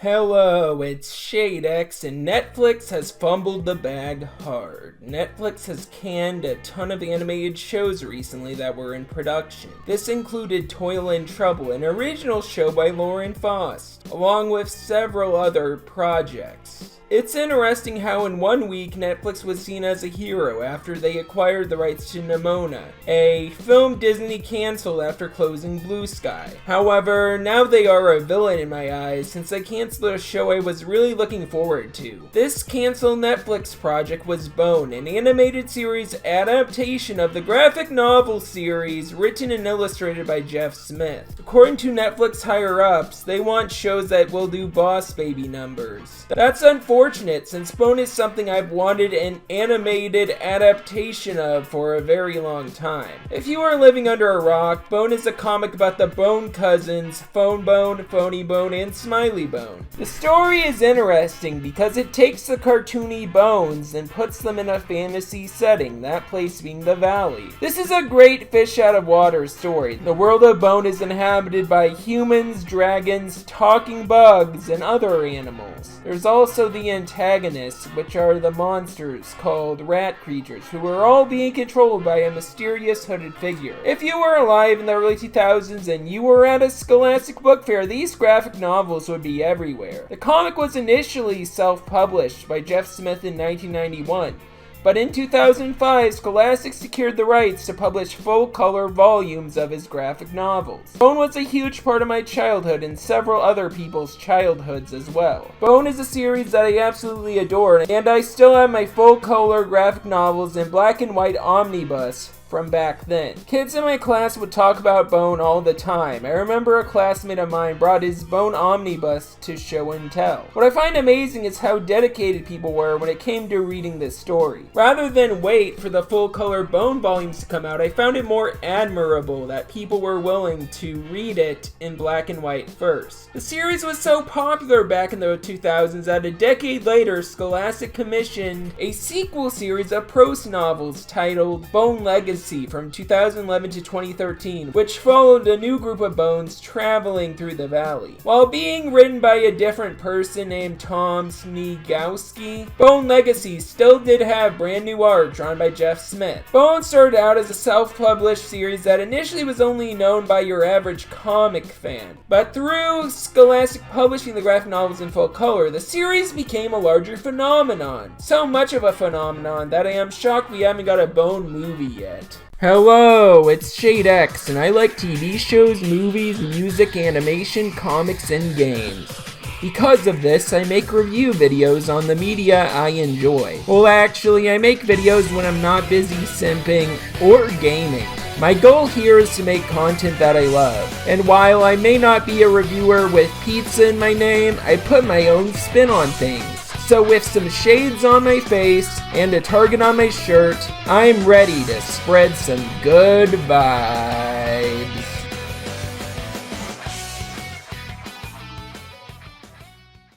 Hello, it's ShadeX, and Netflix has fumbled the bag hard. Netflix has canned a ton of animated shows recently that were in production. This included Toil and Trouble, an original show by Lauren Faust, along with several other projects. It's interesting how in 1 week Netflix was seen as a hero after they acquired the rights to Nokkorone, a film Disney canceled after closing Blue Sky. However, now they are a villain in my eyes since they canceled a show I was really looking forward to. This canceled Netflix project was Bone, an animated series adaptation of the graphic novel series written and illustrated by Jeff Smith. According to Netflix higher-ups, they want shows that will do boss baby numbers. That's unfortunate since Bone is something I've wanted an animated adaptation of for a very long time. If you are living under a rock, Bone is a comic about the Bone cousins, Phone Bone, Phony Bone, and Smiley Bone. The story is interesting because it takes the cartoony bones and puts them in a fantasy setting, that place being the Valley. This is a great fish out of water story. The world of Bone is inhabited by humans, dragons, talking bugs, and other animals. There's also the antagonists, which are the monsters called rat creatures, who are all being controlled by a mysterious hooded figure. If you were alive in the early 2000s and you were at a Scholastic book fair, these graphic novels would be everywhere. The comic was initially self-published by Jeff Smith in 1991. But in 2005, Scholastic secured the rights to publish full-color volumes of his graphic novels. Bone was a huge part of my childhood and several other people's childhoods as well. Bone is a series that I absolutely adore, and I still have my full-color graphic novels in black and white omnibus from back then. Kids in my class would talk about Bone all the time. I remember a classmate of mine brought his Bone omnibus to show and tell. What I find amazing is how dedicated people were when it came to reading this story. Rather than wait for the full-color Bone volumes to come out, I found it more admirable that people were willing to read it in black and white first. The series was so popular back in the 2000s that a decade later, Scholastic commissioned a sequel series of prose novels titled Bone Legacy from 2011 to 2013, which followed a new group of bones traveling through the valley. While being written by a different person named Tom Sniegowski, Bone Legacy still did have brand new art drawn by Jeff Smith. Bone started out as a self-published series that initially was only known by your average comic fan, but through Scholastic publishing the graphic novels in full color, the series became a larger phenomenon. So much of a phenomenon that I am shocked we haven't got a Bone movie yet. Hello, it's ShadeX, and I like TV shows, movies, music, animation, comics, and games. Because of this, I make review videos on the media I enjoy. Well, actually, I make videos when I'm not busy simping or gaming. My goal here is to make content that I love, and while I may not be a reviewer with pizza in my name, I put my own spin on things. So with some shades on my face and a target on my shirt, I'm ready to spread some good vibes.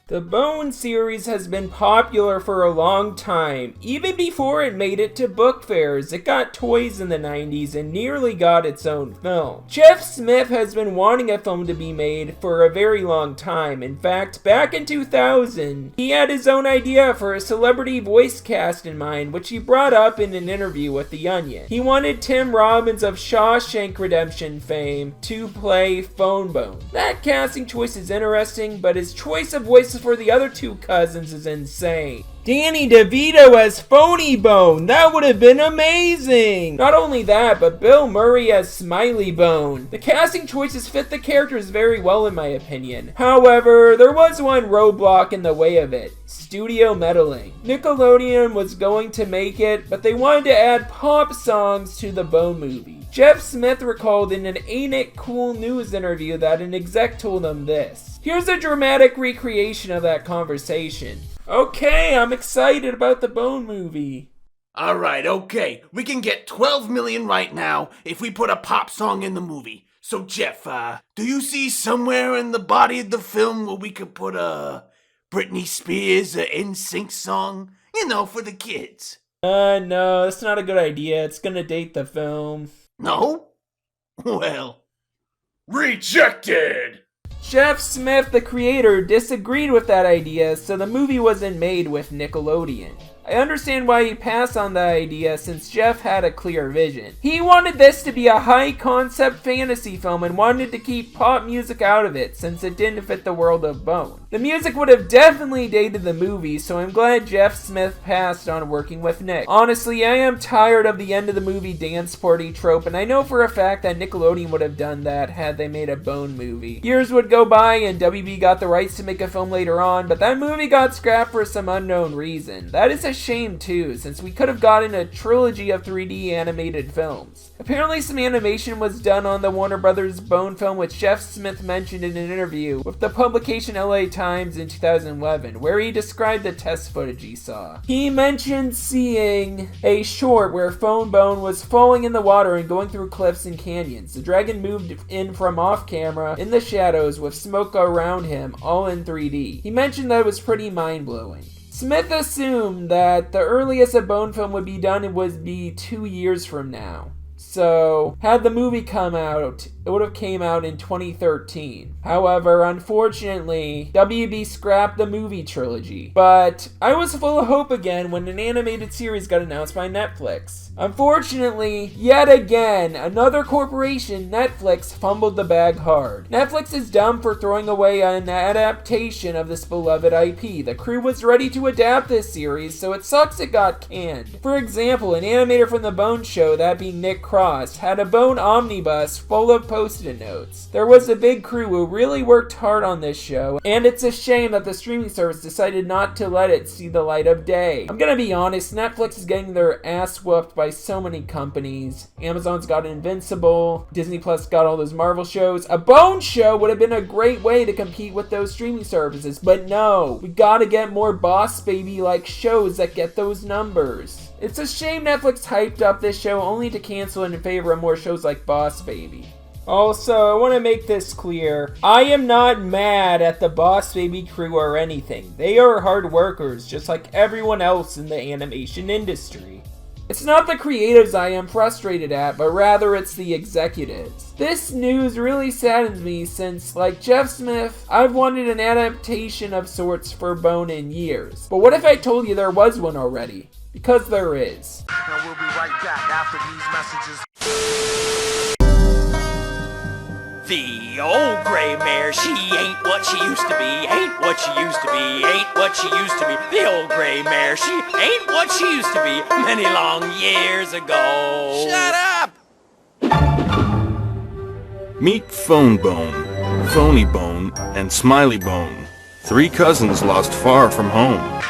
The Bone series has been popular for a long time. Even before it made it to book fairs, it got toys in the 90s and nearly got its own film. Jeff Smith has been wanting a film to be made for a very long time. In fact, back in 2000, he had his own idea for a celebrity voice cast in mind, which he brought up in an interview with The Onion. He wanted Tim Robbins of Shawshank Redemption fame to play Phone Bone. That casting choice is interesting, but his choice of voices for the other two cousins is insane. Danny DeVito as Phony Bone, that would have been amazing! Not only that, but Bill Murray as Smiley Bone. The casting choices fit the characters very well in my opinion. However, there was one roadblock in the way of it: studio meddling. Nickelodeon was going to make it, but they wanted to add pop songs to the Bone movie. Jeff Smith recalled in an Ain't It Cool News interview that an exec told him this. Here's a dramatic recreation of that conversation. Okay, I'm excited about the Bone movie. Alright, okay. We can get 12 million right now if we put a pop song in the movie. So Jeff, do you see somewhere in the body of the film where we could put a Britney Spears NSYNC song? You know, for the kids. No, that's not a good idea. It's gonna date the film. No? Well, rejected! Jeff Smith, the creator, disagreed with that idea, so the movie wasn't made with Nickelodeon. I understand why he passed on the idea since Jeff had a clear vision. He wanted this to be a high-concept fantasy film and wanted to keep pop music out of it since it didn't fit the world of Bone. The music would have definitely dated the movie, so I'm glad Jeff Smith passed on working with Nick. Honestly, I am tired of the end of the movie dance party trope, and I know for a fact that Nickelodeon would have done that had they made a Bone movie. Years would go by and WB got the rights to make a film later on, but that movie got scrapped for some unknown reason. That is a shame too, since we could have gotten a trilogy of 3D animated films. Apparently some animation was done on the Warner Brothers Bone film, which Jeff Smith mentioned in an interview with the publication LA Times in 2011, where he described the test footage he saw. He mentioned seeing a short where Phone Bone was falling in the water and going through cliffs and canyons. The dragon moved in from off camera in the shadows with smoke around him, all in 3D. He mentioned that it was pretty mind-blowing. Smith assumed that the earliest a Bone film would be done would be 2 years from now. So, had the movie come out, it would have came out in 2013. However, unfortunately, WB scrapped the movie trilogy. But I was full of hope again when an animated series got announced by Netflix. Unfortunately, yet again, another corporation, Netflix, fumbled the bag hard. Netflix is dumb for throwing away an adaptation of this beloved IP. The crew was ready to adapt this series, so it sucks it got canned. For example, an animator from the Bone show, that being Nick Cross, had a Bone omnibus full of post-it notes. There was a big crew who really worked hard on this show, and it's a shame that the streaming service decided not to let it see the light of day. I'm gonna be honest, Netflix is getting their ass whooped by so many companies. Amazon's got Invincible, Disney Plus got all those Marvel shows. A Bone show would have been a great way to compete with those streaming services, but no, we gotta get more Boss Baby-like shows that get those numbers. It's a shame Netflix hyped up this show only to cancel it in favor of more shows like Boss Baby. Also, I want to make this clear. I am not mad at the Boss Baby crew or anything. They are hard workers, just like everyone else in the animation industry. It's not the creatives I am frustrated at, but rather it's the executives. This news really saddens me since, like Jeff Smith, I've wanted an adaptation of sorts for Bone in years. But what if I told you there was one already? Because there is. Now we'll be right back after these messages. The old gray mare, she ain't what she used to be, ain't what she used to be, ain't what she used to be. The old gray mare, she ain't what she used to be many long years ago. Shut up! Meet Phone Bone, Phony Bone, and Smiley Bone, 3 cousins lost far from home.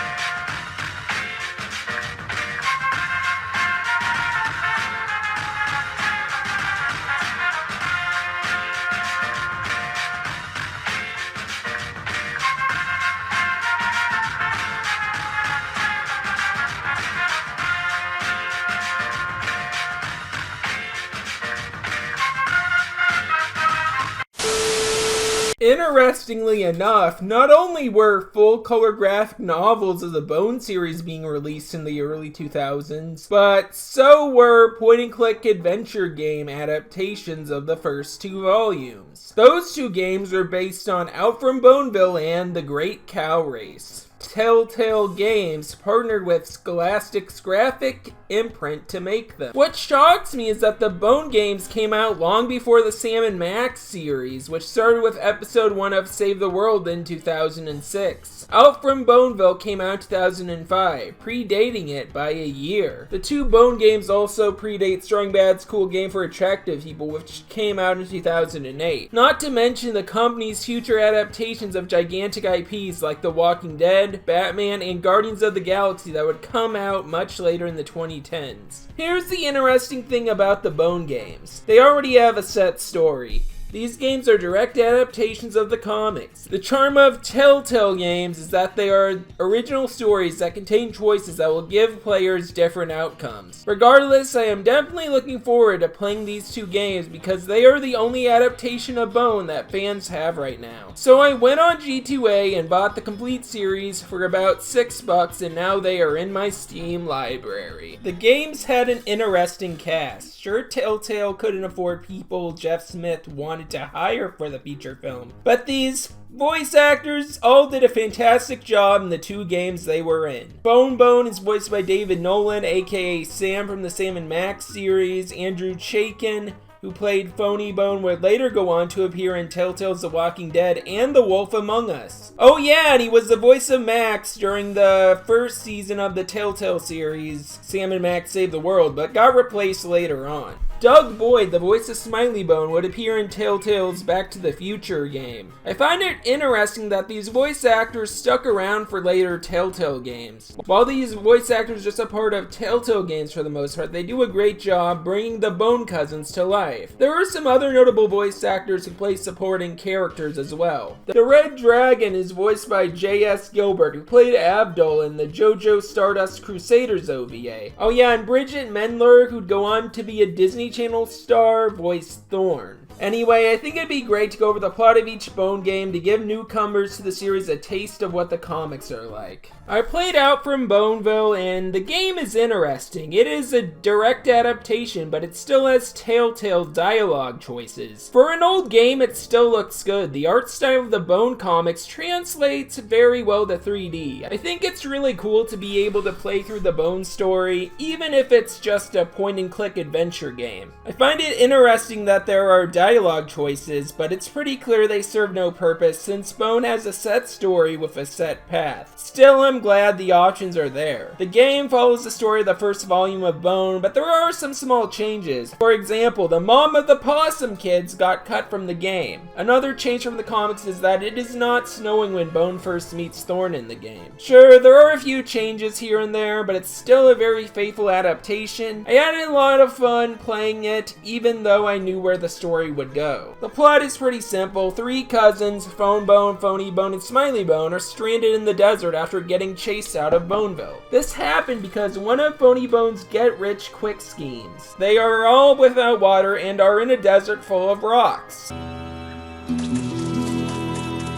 Interestingly enough, not only were full-color graphic novels of the Bone series being released in the early 2000s, but so were point-and-click adventure game adaptations of the first 2 volumes. Those 2 games were based on Out from Boneville and The Great Cow Race. Telltale Games partnered with Scholastic's graphic imprint to make them. What shocks me is that the Bone games came out long before the Sam & Max series, which started with episode 1 of Save the World in 2006. Out from Boneville came out in 2005, predating it by a year. The 2 Bone games also predate Strong Bad's Cool Game for Attractive People, which came out in 2008. Not to mention the company's future adaptations of gigantic IPs like The Walking Dead, Batman, and Guardians of the Galaxy that would come out much later in the 2010s. Here's the interesting thing about the Bone games. They already have a set story. These games are direct adaptations of the comics. The charm of Telltale games is that they are original stories that contain choices that will give players different outcomes. Regardless, I am definitely looking forward to playing these 2 games because they are the only adaptation of Bone that fans have right now. So I went on G2A and bought the complete series for about $6 and now they are in my Steam library. The games had an interesting cast. Sure, Telltale couldn't afford people Jeff Smith wanted wanted to hire for the feature film. But these voice actors all did a fantastic job in the 2 games they were in. Bone is voiced by David Nolan, aka Sam from the Sam & Max series. Andrew Chaikin, who played Phony Bone, would later go on to appear in Telltale's The Walking Dead and The Wolf Among Us. Oh yeah, and he was the voice of Max during the first season of the Telltale series, Sam & Max Save the World, but got replaced later on. Doug Boyd, the voice of Smiley Bone, would appear in Telltale's Back to the Future game. I find it interesting that these voice actors stuck around for later Telltale games. While these voice actors are just a part of Telltale games for the most part, they do a great job bringing the Bone cousins to life. There are some other notable voice actors who play supporting characters as well. The Red Dragon is voiced by J.S. Gilbert, who played Abdul in the JoJo Stardust Crusaders OVA. Oh yeah, and Bridget Mendler, who'd go on to be a Disney Channel star, voiced Thorn. Anyway, I think it'd be great to go over the plot of each Bone game to give newcomers to the series a taste of what the comics are like. I played out from Boneville, and the game is interesting. It is a direct adaptation, but it still has Telltale dialogue choices. For an old game, it still looks good. The art style of the Bone comics translates very well to 3D. I think it's really cool to be able to play through the Bone story, even if it's just a point-and-click adventure game. I find it interesting that there are dialogue choices, but it's pretty clear they serve no purpose since Bone has a set story with a set path. Still, I'm glad the options are there. The game follows the story of the first volume of Bone, but there are some small changes. For example, the mom of the possum kids got cut from the game. Another change from the comics is that it is not snowing when Bone first meets Thorn in the game. Sure, there are a few changes here and there, but it's still a very faithful adaptation. I had a lot of fun playing it, even though I knew where the story would go. The plot is pretty simple. 3 cousins, Phone Bone, Phony Bone, and Smiley Bone, are stranded in the desert after getting chased out of Boneville. This happened because one of Phony Bone's get-rich-quick schemes. They are all without water and are in a desert full of rocks.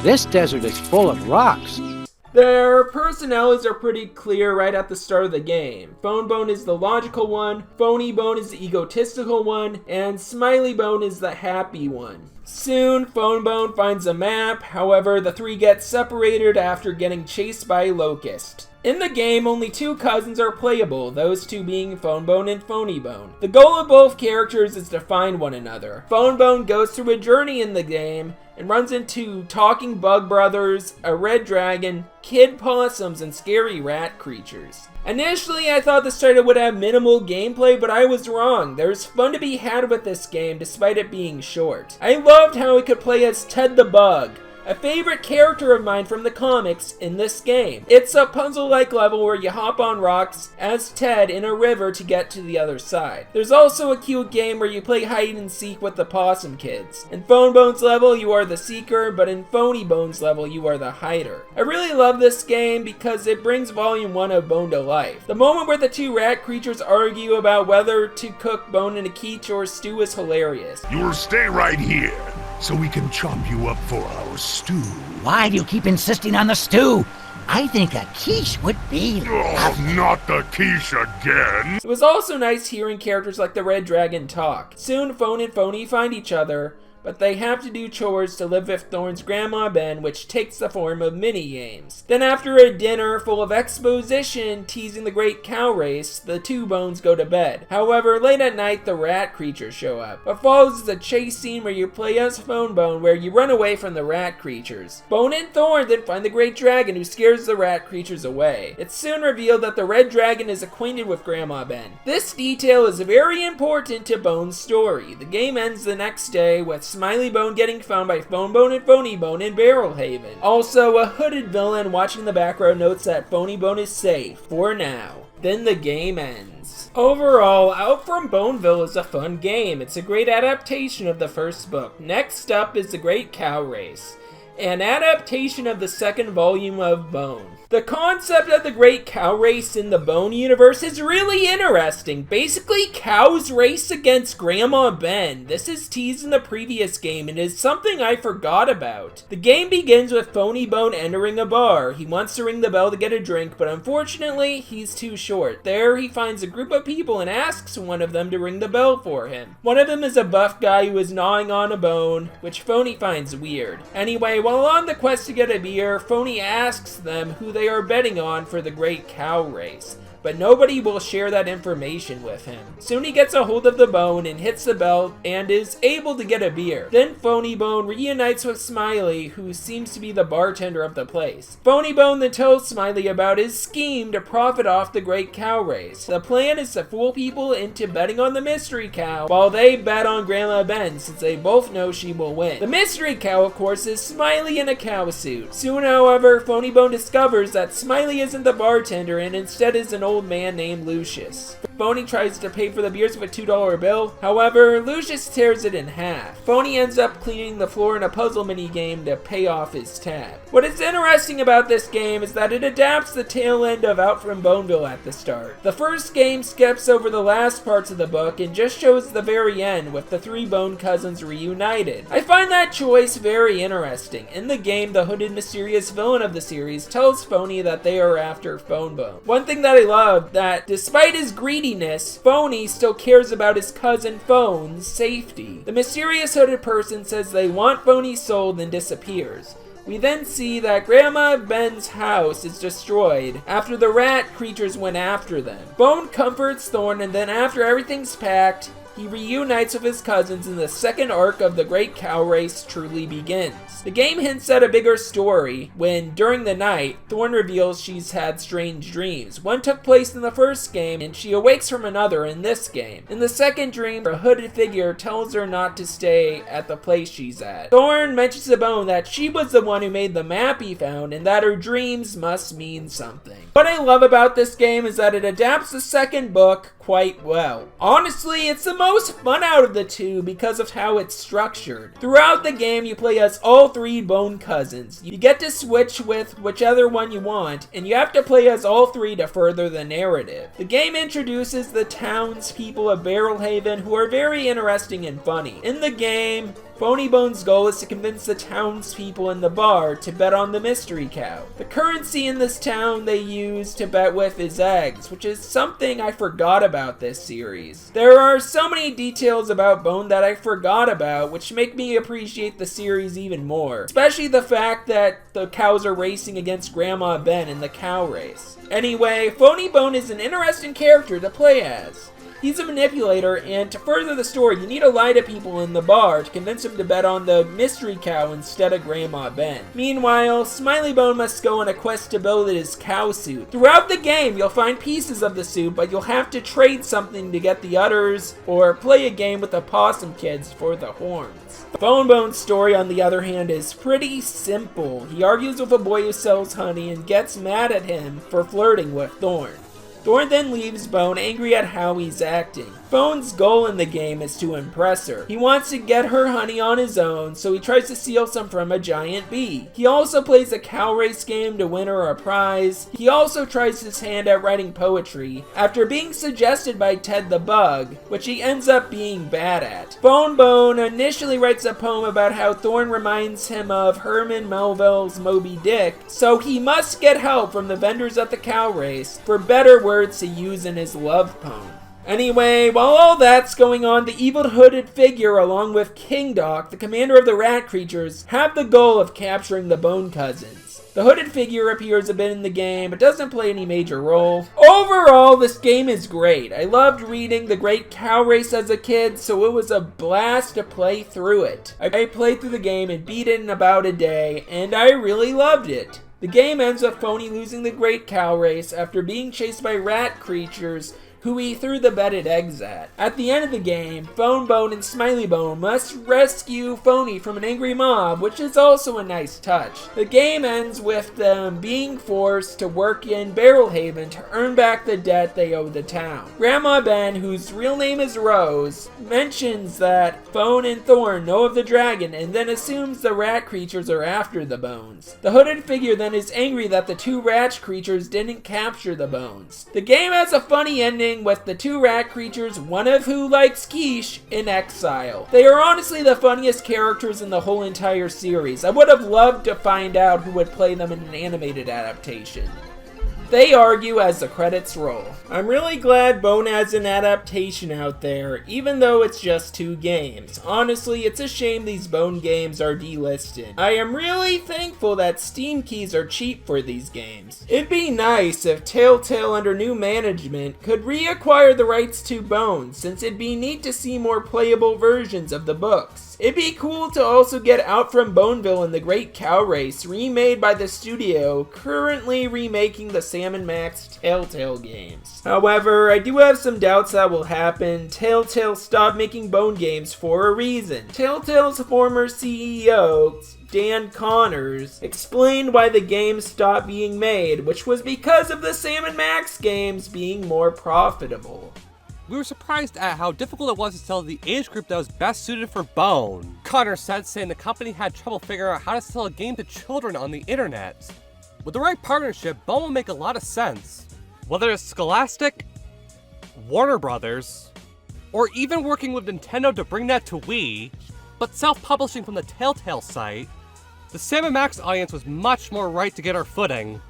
This desert is full of rocks. Their personalities are pretty clear right at the start of the game. Phone Bone is the logical one, Phony Bone is the egotistical one, and Smiley Bone is the happy one. Soon, Phone Bone finds a map, however, the 3 get separated after getting chased by a locust. In the game, only 2 cousins are playable, those 2 being Phone Bone and Phony Bone. The goal of both characters is to find one another. Phone Bone goes through a journey in the game and runs into talking bug brothers, a red dragon, kid possums, and scary rat creatures. Initially, I thought this title would have minimal gameplay, but I was wrong. There's fun to be had with this game, despite it being short. I loved how it could play as Ted the Bug, a favorite character of mine from the comics in this game. It's a puzzle-like level where you hop on rocks as Ted in a river to get to the other side. There's also a cute game where you play hide and seek with the possum kids. In Phone Bone's level, you are the seeker, but in Phony Bone's level, you are the hider. I really love this game because it brings Volume 1 of Bone to life. The moment where the 2 rat creatures argue about whether to cook Bone in a quiche or stew is hilarious. You will stay right here, so we can chop you up for our stew. Why do you keep insisting on the stew? I think a quiche would be Oh, not the quiche again! It was also nice hearing characters like the Red Dragon talk. Soon, Phone and Phony find each other, but they have to do chores to live with Thorn's Grandma Ben, which takes the form of mini-games. Then after a dinner full of exposition teasing the great cow race, the 2 Bones go to bed. However, late at night, the rat creatures show up. What follows is a chase scene where you play as Phone Bone, where you run away from the rat creatures. Bone and Thorn then find the great dragon who scares the rat creatures away. It's soon revealed that the red dragon is acquainted with Grandma Ben. This detail is very important to Bone's story. The game ends the next day with Smiley Bone getting found by Phone Bone and Phony Bone in Barrel Haven. Also, a hooded villain watching the background notes that Phony Bone is safe, for now. Then the game ends. Overall, Out from Boneville is a fun game. It's a great adaptation of the first book. Next up is The Great Cow Race. an adaptation of the second volume of Bone. The concept of the Great Cow Race in the Bone universe is really interesting. Basically, cows race against Grandma Ben. This is teased in the previous game and is something I forgot about. The game begins with Phony Bone entering a bar. He wants to ring the bell to get a drink, but unfortunately, he's too short. There, he finds a group of people and asks one of them to ring the bell for him. One of them is a buff guy who is gnawing on a bone, which Phony finds weird. Anyway, while on the quest to get a beer, Phony asks them who they are betting on for the Great Cow Race, but nobody will share that information with him. Soon he gets a hold of the bone and hits the bell and is able to get a beer. Then Phony Bone reunites with Smiley, who seems to be the bartender of the place. Phony Bone then tells Smiley about his scheme to profit off the Great Cow Race. The plan is to fool people into betting on the mystery cow while they bet on Grandma Ben, since they both know she will win. The mystery cow, of course, is Smiley in a cow suit. Soon, however, Phony Bone discovers that Smiley isn't the bartender and instead is an old man named Lucius. Phony tries to pay for the beers with a $2 bill. However, Lucius tears it in half. Phony ends up cleaning the floor in a puzzle mini game to pay off his tab. What is interesting about this game is that it adapts the tail end of Out from Boneville at the start. The first game skips over the last parts of the book and just shows the very end with the three Bone cousins reunited. I find that choice very interesting. In the game, the hooded mysterious villain of the series tells Phony that they are after Phone Bone. One thing that I love, that despite his greediness, Phony still cares about his cousin Phone's safety. The mysterious hooded person says they want Phony sold and disappears. We then see that Grandma Ben's house is destroyed after the rat creatures went after them. Bone comforts Thorn, and then after everything's packed, he reunites with his cousins and the second arc of the Great Cow Race truly begins. The game hints at a bigger story when, during the night, Thorn reveals she's had strange dreams. One took place in the first game, and she awakes from another in this game. In the second dream, a hooded figure tells her not to stay at the place she's at. Thorn mentions to Bone that she was the one who made the map he found, and that her dreams must mean something. What I love about this game is that it adapts the second book quite well. Honestly, it's the most fun out of the two because of how it's structured. Throughout the game, you play as all three Bone cousins. You get to switch with whichever one you want, and you have to play as all three to further the narrative. The game introduces the townspeople of Barrelhaven, who are very interesting and funny. In the game, Phony Bone's goal is to convince the townspeople in the bar to bet on the mystery cow. The currency in this town they use to bet with is eggs, which is something I forgot about this series. There are so many details about Bone that I forgot about, which make me appreciate the series even more. Especially the fact that the cows are racing against Grandma Ben in the cow race. Anyway, Phony Bone is an interesting character to play as. He's a manipulator, and to further the story, you need to lie to people in the bar to convince them to bet on the mystery cow instead of Grandma Ben. Meanwhile, Smiley Bone must go on a quest to build his cow suit. Throughout the game, you'll find pieces of the suit, but you'll have to trade something to get the others, or play a game with the Possum Kids for the horns. Phone Bone's story, on the other hand, is pretty simple. He argues with a boy who sells honey and gets mad at him for flirting with Thorn. Thorn then leaves Bone angry at how he's acting. Phone's goal in the game is to impress her. He wants to get her honey on his own, so he tries to steal some from a giant bee. He also plays a cow race game to win her a prize. He also tries his hand at writing poetry, after being suggested by Ted the Bug, which he ends up being bad at. Phone Bone initially writes a poem about how Thorn reminds him of Herman Melville's Moby Dick, so he must get help from the vendors at the cow race for better words to use in his love poem. Anyway, while all that's going on, the evil hooded figure along with King Doc, the commander of the rat creatures, have the goal of capturing the Bone cousins. The hooded figure appears a bit in the game, but doesn't play any major role. Overall, this game is great. I loved reading The Great Cow Race as a kid, so it was a blast to play through it. I played through the game and beat it in about a day, and I really loved it. The game ends with Phony losing the Great Cow Race after being chased by rat creatures who he threw the bedded eggs at. At the end of the game, Phone Bone and Smiley Bone must rescue Phony from an angry mob, which is also a nice touch. The game ends with them being forced to work in Barrel Haven to earn back the debt they owe the town. Grandma Ben, whose real name is Rose, mentions that Phone and Thorn know of the dragon and then assumes the rat creatures are after the bones. The hooded figure then is angry that the two rat creatures didn't capture the bones. The game has a funny ending with the two rat creatures, one of who likes quiche, in exile. They are honestly the funniest characters in the whole entire series. I would have loved to find out who would play them in an animated adaptation. They argue as the credits roll. I'm really glad Bone has an adaptation out there, even though it's just 2 games. Honestly, it's a shame these Bone games are delisted. I am really thankful that Steam keys are cheap for these games. It'd be nice if Telltale under new management could reacquire the rights to Bone, since it'd be neat to see more playable versions of the books. It'd be cool to also get Out from Boneville and the Great Cow Race remade by the studio currently remaking the Sam & Max Telltale games. However, I do have some doubts that will happen. Telltale stopped making Bone games for a reason. Telltale's former CEO, Dan Connors, explained why the games stopped being made, which was because of the Sam & Max games being more profitable. We were surprised at how difficult it was to sell the age group that was best suited for Bone. Connor said, saying the company had trouble figuring out how to sell a game to children on the internet. With the right partnership, Bone will make a lot of sense. Whether it's Scholastic, Warner Brothers, or even working with Nintendo to bring that to Wii, but self-publishing from the Telltale site, the Sam & Max audience was much more right to get our footing.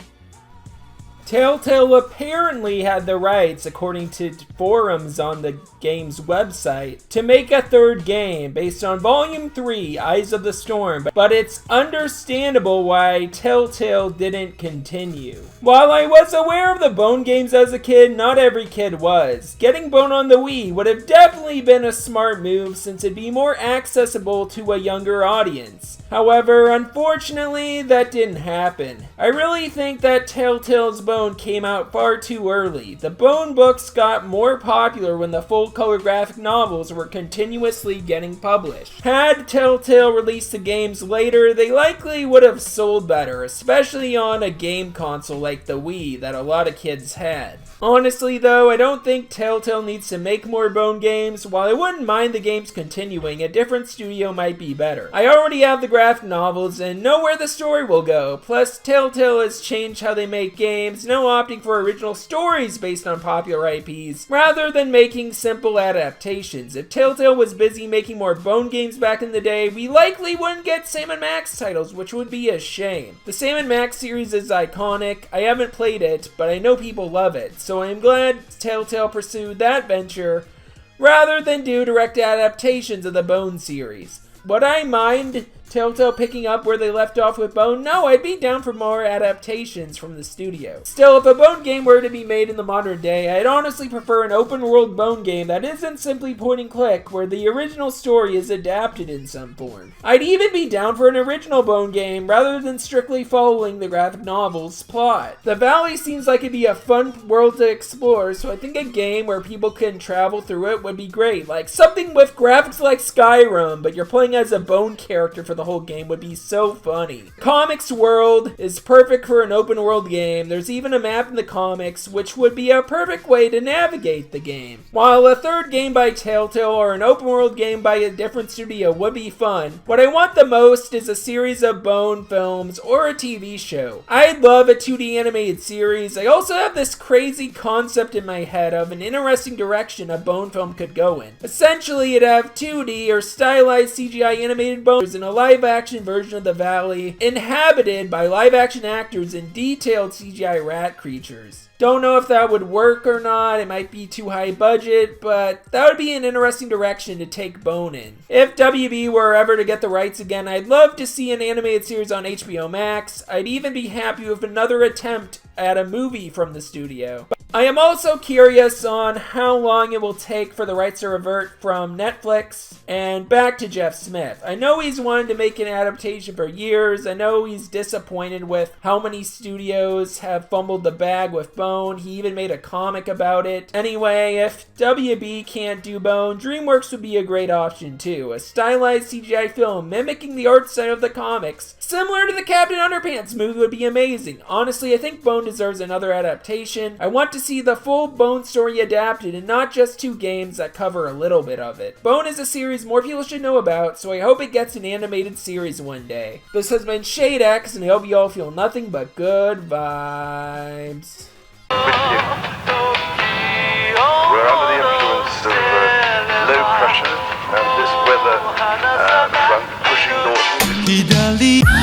Telltale apparently had the rights, according to forums on the game's website, to make a 3rd game based on Volume 3, Eyes of the Storm, but it's understandable why Telltale didn't continue. While I was aware of the Bone games as a kid, not every kid was. Getting Bone on the Wii would have definitely been a smart move since it'd be more accessible to a younger audience. However, unfortunately, that didn't happen. I really think that Telltale's Bone came out far too early. The Bone books got more popular when the full-color graphic novels were continuously getting published. Had Telltale released the games later, they likely would have sold better, especially on a game console like the Wii that a lot of kids had. Honestly though, I don't think Telltale needs to make more Bone games. While I wouldn't mind the games continuing, a different studio might be better. I already have the graphic novels and know where the story will go. Plus, Telltale has changed how they make games, now opting for original stories based on popular IPs, rather than making simple adaptations. If Telltale was busy making more Bone games back in the day, we likely wouldn't get Sam & Max titles, which would be a shame. The Sam & Max series is iconic. I haven't played it, but I know people love it. So I am glad Telltale pursued that venture rather than do direct adaptations of the Bone series. Would I mind Telltale picking up where they left off with Bone? No, I'd be down for more adaptations from the studio. Still, if a Bone game were to be made in the modern day, I'd honestly prefer an open-world Bone game that isn't simply point-and-click, where the original story is adapted in some form. I'd even be down for an original Bone game rather than strictly following the graphic novel's plot. The Valley seems like it'd be a fun world to explore, so I think a game where people can travel through it would be great. Like something with graphics like Skyrim, but you're playing as a Bone character for the whole game would be so funny. Comics World is perfect for an open world game. There's even a map in the comics, which would be a perfect way to navigate the game. While a 3rd game by Telltale or an open world game by a different studio would be fun, what I want the most is a series of Bone films or a TV show. I'd love a 2D animated series. I also have this crazy concept in my head of an interesting direction a Bone film could go in. Essentially, it'd have 2D or stylized CGI animated bones in a live-action version of the Valley, inhabited by live-action actors and detailed CGI rat creatures. Don't know if that would work or not, it might be too high budget, but that would be an interesting direction to take Bone in. If WB were ever to get the rights again, I'd love to see an animated series on HBO Max. I'd even be happy with another attempt at a movie from the studio. I am also curious on how long it will take for the rights to revert from Netflix and back to Jeff Smith. I know he's wanted to make an adaptation for years. I know he's disappointed with how many studios have fumbled the bag with Bone. He even made a comic about it. Anyway, if WB can't do Bone, DreamWorks would be a great option too. A stylized CGI film mimicking the art style of the comics, similar to the Captain Underpants movie, would be amazing. Honestly, I think Bone deserves another adaptation. I want to see the full Bone story adapted and not just 2 games that cover a little bit of it. Bone is a series more people should know about, so I hope it gets an animated series one day. This has been ShadeX, and I hope you all feel nothing but good vibes. We're under the influence of low pressure, and this weather pushing north.